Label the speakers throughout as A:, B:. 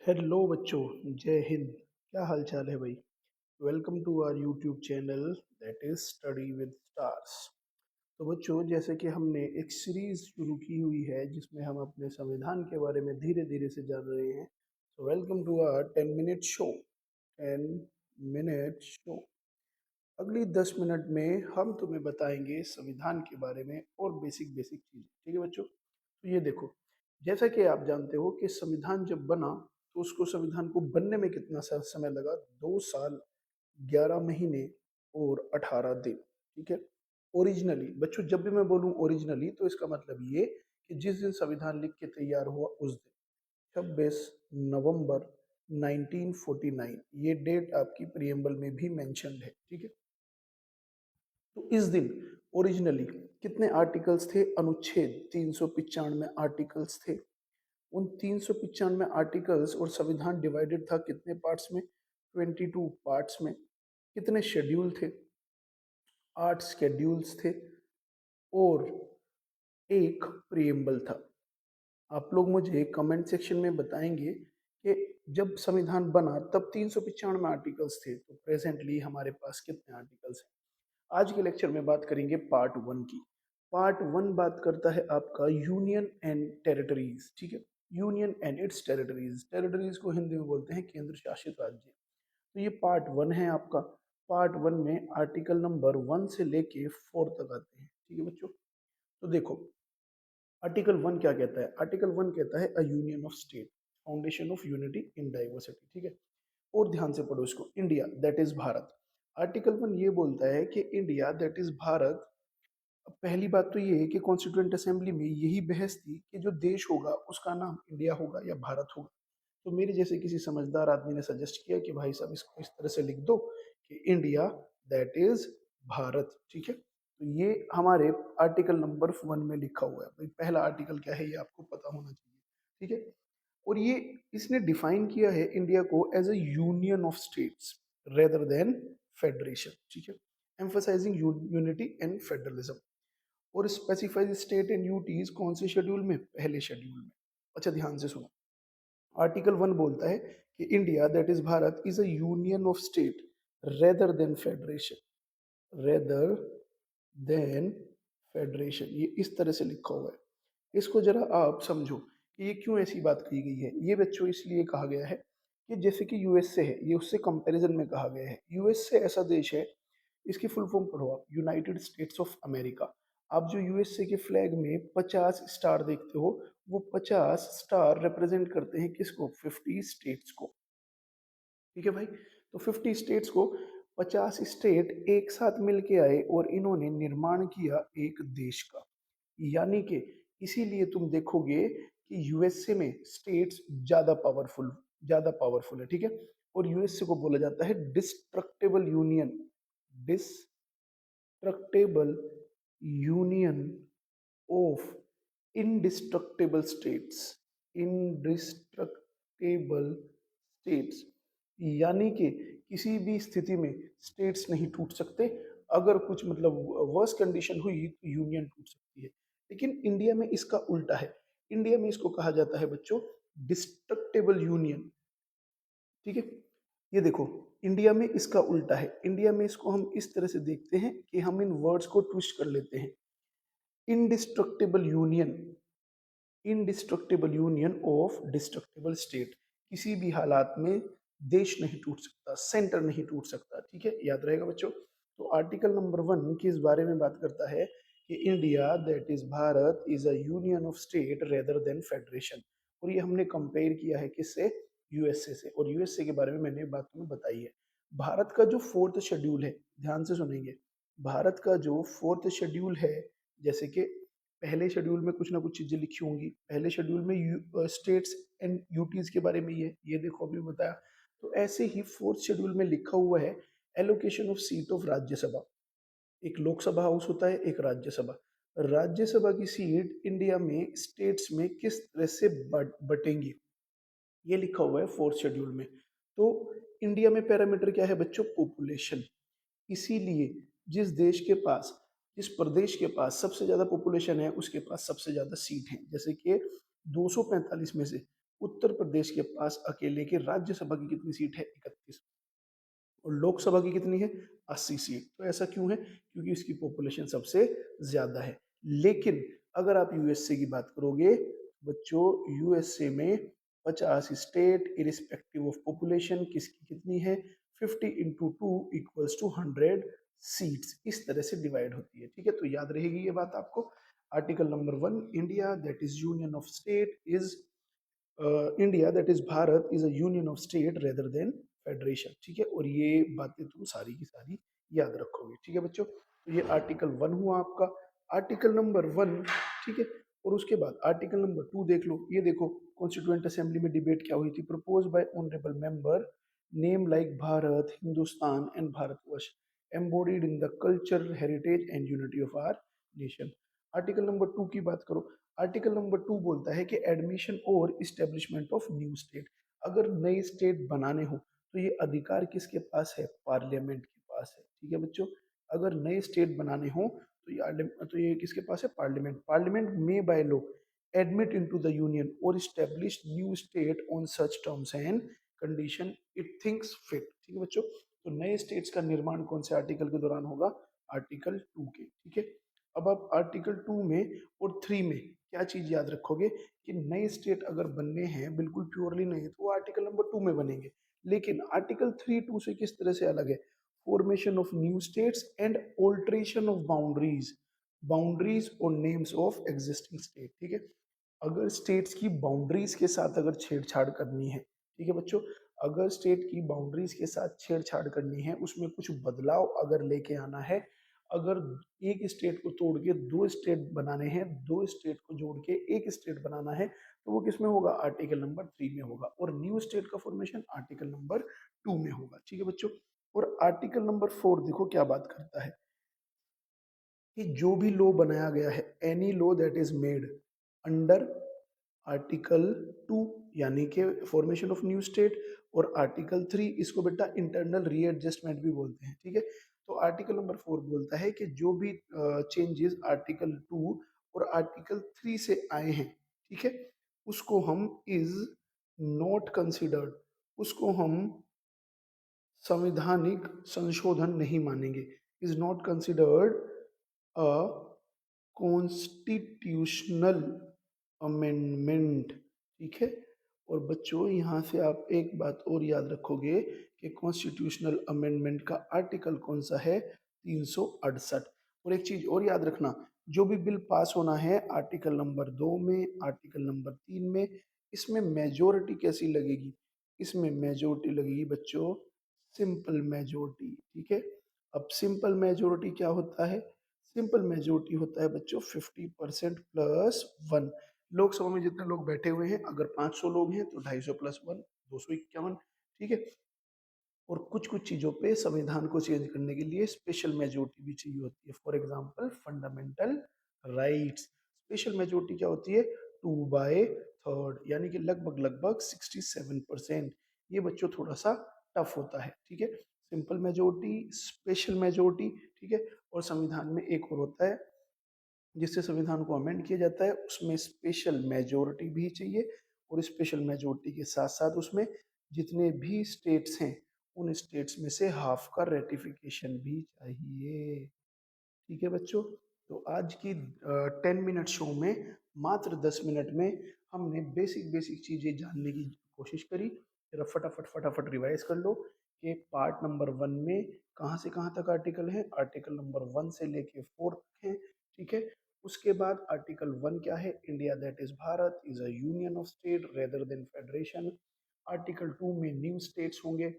A: Hello बच्चों, जय हिंद। क्या हाल चाल है भाई? Welcome to our YouTube channel that is study with stars. तो बच्चों, जैसे कि हमने एक सीरीज शुरू की हुई है जिसमें हम अपने संविधान के बारे में धीरे धीरे से जान रहे हैं। तो welcome to our 10 minute show. 10 minute show. अगली 10 मिनट में हम तुम्हें बताएंगे संविधान के बारे में और बेसिक बेसिक चीजें। ठीक है बच्चों? तो ये देखो, जैसा कि आप जानते हो कि संविधान जब बना तो उसको संविधान को बनने में कितना समय लगा? 2 साल, 11 महीने और 18 दिन। ठीक है? ओरिजिनली बच्चों, जब भी मैं बोलूं ओरिजिनली तो इसका मतलब ये कि जिस दिन संविधान लिख के तैयार हुआ उस दिन 26 नवंबर 1949, ये डेट आपकी प्रियम्बल में भी मेंशन्ड है। ठीक है? तो इस दिन ओरिजिनली कितने आर्टिकल्स थे? अनुच्छेद 395 आर्टिकल्स थे। उन 395 आर्टिकल्स और संविधान डिवाइडेड था कितने पार्ट्स में? 22 पार्ट्स में। कितने शेड्यूल थे? 8 शेड्यूल्स थे और एक प्रिएम्बल था। आप लोग मुझे कमेंट सेक्शन में बताएंगे कि जब संविधान बना तब 395 आर्टिकल्स थे, तो प्रेजेंटली हमारे पास कितने आर्टिकल्स हैं? आज के लेक्चर में बात करेंगे पार्ट 1 की। पार्ट 1 बात करता है आपका यूनियन एंड टेरिटरीज। ठीक है? Union and it's territories. Territories को हिंदी में बोलते हैं केंद्र शासित राज्य। तो ये पार्ट 1 है आपका। पार्ट 1 में आर्टिकल नंबर 1 से लेके 4 तक आते हैं। ठीक है बच्चों? तो देखो, आर्टिकल 1 क्या कहता है? आर्टिकल 1 कहता है अ union of state, foundation of unity in diversity. ठीक है? और ध्यान से पढ़ो इसको। India that is Bharat. Article 1 ये बोलता है कि इंडिया दैट इज भारत। अब पहली बात तो ये है कि कॉन्स्टिट्यूएंट असेंबली में यही बहस थी कि जो देश होगा उसका नाम इंडिया होगा या भारत होगा। तो मेरे जैसे किसी समझदार आदमी ने सजेस्ट किया कि भाई साहब इसको इस तरह से लिख दो कि इंडिया दैट इज भारत। ठीक है? तो ये हमारे आर्टिकल नंबर 1 में लिखा हुआ है। भाई पहला आर्टिकल क्या है ये आपको पता होना चाहिए। ठीक है? और ये इसने डिफाइन किया है इंडिया को as a union of states rather than federation. ठीक है? Emphasising unity and federalism. और स्पेसिफाइड स्टेट एंड यूटीज कौन से शेड्यूल में? पहले शेड्यूल में। अच्छा, ध्यान से सुनो। आर्टिकल 1 बोलता है कि India that is Bharat is a union of state rather than federation. Rather than federation, ये इस तरह से लिखा हुआ है। इसको जरा आप समझो कि ये क्यों ऐसी बात कही गई है। ये बच्चों इसलिए कहा गया है कि जैसे कि यूएसए है, ये उससे कंपैरिजन में कहा गया है। यूएसए ऐसा देश है, इसकी फुल फॉर्म पढ़ो आप, यूनाइटेड स्टेट्स ऑफ अमेरिका। आप जो यूएसए के फ्लैग में 50 स्टार देखते हो, वो 50 स्टार रिप्रेजेंट करते हैं किसको? 50 स्टेट्स को। ठीक है भाई? तो 50 स्टेट्स को 50 स्टेट एक साथ मिलके आए और इन्होंने निर्माण किया एक देश का। यानी कि इसीलिए तुम देखोगे कि यूएसए में स्टेट्स ज्यादा पावरफुल है। ठीक है? और यूएसए को बोला जाता है destructible union. Destructible union of indestructible states। indestructible states यानी कि किसी भी स्थिति में स्टेट्स नहीं टूट सकते। अगर कुछ मतलब वर्स कंडीशन हुई तो यूनियन टूट सकती है। लेकिन इंडिया में इसका उल्टा है। इंडिया में इसको कहा जाता है बच्चों डिस्ट्रक्टेबल यूनियन। ठीक है? ये देखो, इंडिया में इसका उल्टा है। इंडिया में इसको हम इस तरह से देखते हैं कि हम इन वर्ड्स को ट्विस्ट कर लेते हैं। Indestructible union, indestructible union of destructible state. किसी भी हालात में देश नहीं टूट सकता, सेंटर नहीं टूट सकता। ठीक है? याद रहेगा बच्चों। तो आर्टिकल नंबर 1 किस बारे में बात करता है कि India that is Bharat is a union of state rather than federation. और ये हमने कंपेयर किया है किससे? यूएसए से। और यूएसए के बारे में मैंने बात तुम्हें बताई है। भारत का जो 4th शेड्यूल है, ध्यान से सुनेंगे। भारत का जो 4th शेड्यूल है, जैसे कि पहले शेड्यूल में कुछ ना कुछ चीजें लिखी होंगी। पहले शेड्यूल में स्टेट्स एंड यूटीज के बारे में ये देखो अभी बताया। तो ऐसे ही 4th शेड्यूल में लिखा हुआ है allocation of seat of Rajya Sabha. एक लोकसभा हाउस होता है, एक राज्यसभा। राज्यसभा की सीट इंडिया में स्टेट्स में किस तरह से बटेंगी, ये लिखा हुआ है 4th शेड्यूल में। तो इंडिया में पैरामीटर क्या है बच्चों? पॉपुलेशन। इसीलिए जिस देश के पास, जिस प्रदेश के पास सबसे ज्यादा पॉपुलेशन है उसके पास सबसे ज्यादा सीट है। जैसे कि 245 में से उत्तर प्रदेश के पास अकेले के राज्यसभा की कितनी सीट है? 31। और लोकसभा की कितनी है? 80 सीट। तो ऐसा क्यों है? क्योंकि इसकी पॉपुलेशन सबसे ज्यादा है। लेकिन अगर आप यूएसए की बात करोगे बच्चों, यूएसए में 50 स्टेट इरिस्पेक्टिव ऑफ पॉपुलेशन किसकी कितनी है? 50 into two equals to 100 seats, इस तरह से डिवाइड होती है। ठीक है, तो याद रहेगी ये बात आपको। Article number 1, India that is union of state is India that is Bharat is a union of state rather than federation. ठीक है, और ये बातें तुम सारी की सारी याद रखोगे। ठीक है बच्चों, तो ये आर्टिकल 1 हुआ आपका, आर्टिकल नंबर 1। ठीक है, और उसके बाद आर्टिकल नंबर 2 देख लो। ये देखो, कॉन्स्टिट्यूएंट असेंबली में डिबेट क्या हुई थी? Propose by honourable member name like Bharat, Hindustan and Bharatvarsh embodied in the culture, heritage and unity of our nation. Article number 2 की बात करो। आर्टिकल नंबर 2 बोलता है कि एडमिशन और इस्टेब्लिशमेंट ऑफ न्यू स्टेट। अगर नई स्टेट बनाने हो तो ये अधिकार किसके पास है? पार्लियामेंट के पास है। ठीक है बच्चों, अगर नए स्टेट बनाने हो तो ये किसके पास है? पार्लियामेंट। पार्लियामेंट में by law admit into the union और establish new state on such terms and condition it thinks fit. ठीक है बच्चों, तो नए स्टेट्स का निर्माण कौन से आर्टिकल के दौरान होगा? आर्टिकल 2 के। ठीक है, अब आप आर्टिकल 2 में और 3 में क्या चीज याद रखोगे कि नए स्टेट अगर बनने हैं बिल्कुल प्योरली नहीं तो वो आर्टिकल नंबर 2 में बनेंगे। लेकिन आर्टिकल 3 2 से किस तरह से अलग है? Formation of new states and alteration of boundaries और नेम्स ऑफ एग्जिस्टिंग स्टेट। ठीक है, अगर स्टेट्स की बाउंड्रीज के साथ अगर छेड़छाड़ करनी है, ठीक है बच्चों, अगर स्टेट की बाउंड्रीज के साथ छेड़छाड़ करनी है, उसमें कुछ बदलाव अगर लेके आना है, अगर एक स्टेट को तोड़ के दो स्टेट बनाने हैं, दो स्टेट को जोड़ के एक स्टेट बनाना है, तो वो किस में होगा? आर्टिकल नंबर 3 में होगा। और न्यू स्टेट का फॉर्मेशन आर्टिकल नंबर 2 में होगा। ठीक है बच्चों, और आर्टिकल नंबर 4 देखो क्या बात करता है कि जो भी लॉ बनाया गया है, any law that is made under article 2 यानी कि फॉर्मेशन ऑफ न्यू स्टेट, और आर्टिकल 3 इसको बेटा इंटरनल रीएडजस्टमेंट भी बोलते हैं। ठीक है, तो आर्टिकल नंबर 4 बोलता है कि जो भी चेंजेस आर्टिकल 2 और आर्टिकल 3 से आए हैं, ठीक है, उसको हम इज नॉट कंसिडर्ड, उसको हम संवैधानिक संशोधन नहीं मानेंगे। Is not considered a constitutional amendment. ठीक है, और बच्चों यहाँ से आप एक बात और याद रखोगे कि कॉन्स्टिट्यूशनल अमेंडमेंट का आर्टिकल कौन सा है? 368। और एक चीज और याद रखना, जो भी बिल पास होना है आर्टिकल नंबर 2 में, आर्टिकल नंबर 3 में, इसमें मेजोरिटी कैसी लगेगी? इसमें मेजोरिटी लगेगी बच्चों सिंपल मेजोरिटी। ठीक है, अब सिंपल मेजोरिटी क्या होता है? सिंपल मेजोरिटी होता है बच्चों 50% प्लस 1। लोकसभा में जितने लोग बैठे हुए हैं, अगर 500 लोग हैं तो 250 प्लस 1 251। ठीक है, और कुछ कुछ चीजों पे संविधान को चेंज करने के लिए स्पेशल मेजोरिटी भी चाहिए होती है। For example fundamental rights, special majority क्या होती है? 2/3, यानी कि लगभग लगभग 67%। ये बच्चों थोड़ा सा टफ होता है। ठीक है, सिंपल मेजोरिटी, स्पेशल मेजोरिटी। ठीक है, और संविधान में एक और होता है जिससे संविधान को अमेंड किया जाता है, उसमें स्पेशल मेजोरिटी भी चाहिए, और स्पेशल मेजोरिटी के साथ साथ उसमें जितने भी स्टेट्स हैं उन स्टेट्स में से हाफ का रेटिफिकेशन भी चाहिए। ठीक है बच्चों, तो आज की 10 मिनट शो में मात्र 10 मिनट में हमने बेसिक बेसिक चीजें जानने की कोशिश करी। जरा फटाफट फटाफट रिवाइज कर लो कि पार्ट नंबर 1 में कहाँ से कहाँ तक आर्टिकल है। आर्टिकल नंबर 1 से लेके 4 तक है। ठीक है, उसके बाद आर्टिकल 1 क्या है? India that is Bharat is a union of state rather than federation. Article 2 में न्यू स्टेट्स होंगे।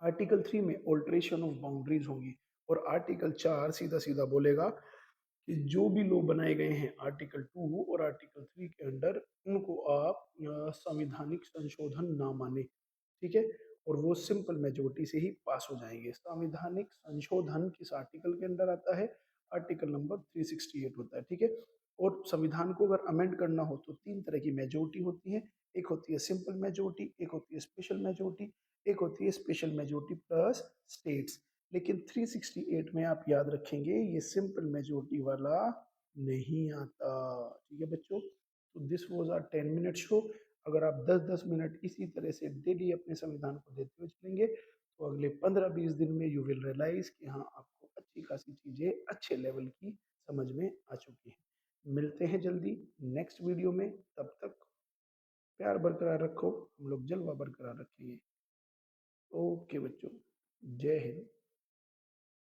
A: आर्टिकल 3 में ऑल्ट्रेशन ऑफ बाउंड्रीज होंगी। और आर्टिकल 4 सीधा सीधा बोलेगा कि जो भी लॉ बनाए गए हैं आर्टिकल 2 और आर्टिकल 3 के अंडर, उनको आप संवैधानिक संशोधन ना माने। ठीक है, और वो सिंपल मेजोरिटी से ही पास हो जाएंगे। संवैधानिक संशोधन किस आर्टिकल के अंडर आता है? आर्टिकल नंबर 368 होता है। ठीक है, और संविधान को अगर अमेंड करना हो तो 3 तरह की मेजोरिटी होती है। एक होती है सिंपल मेजोरिटी, एक होती है स्पेशल मेजोरिटी, एक होती है स्पेशल मेजोरिटी प्लस स्टेट्स। लेकिन 368 में आप याद रखेंगे ये सिंपल मेजोरिटी वाला नहीं आता। ठीक है बच्चों, तो this was our 10 minute show. अगर आप 10-10 मिनट इसी तरह से डेली अपने संविधान को देते हुए चलेंगे तो अगले 15-20 दिन में यू विल रियलाइज कि हाँ, आपको अच्छी खासी चीज़ें अच्छे लेवल की समझ में आ चुकी हैं। मिलते हैं जल्दी नेक्स्ट वीडियो में, तब तक प्यार बरकरार रखो, हम लोग जलवा बरकरार रखेंगे। ओके बच्चों, जय हिंद।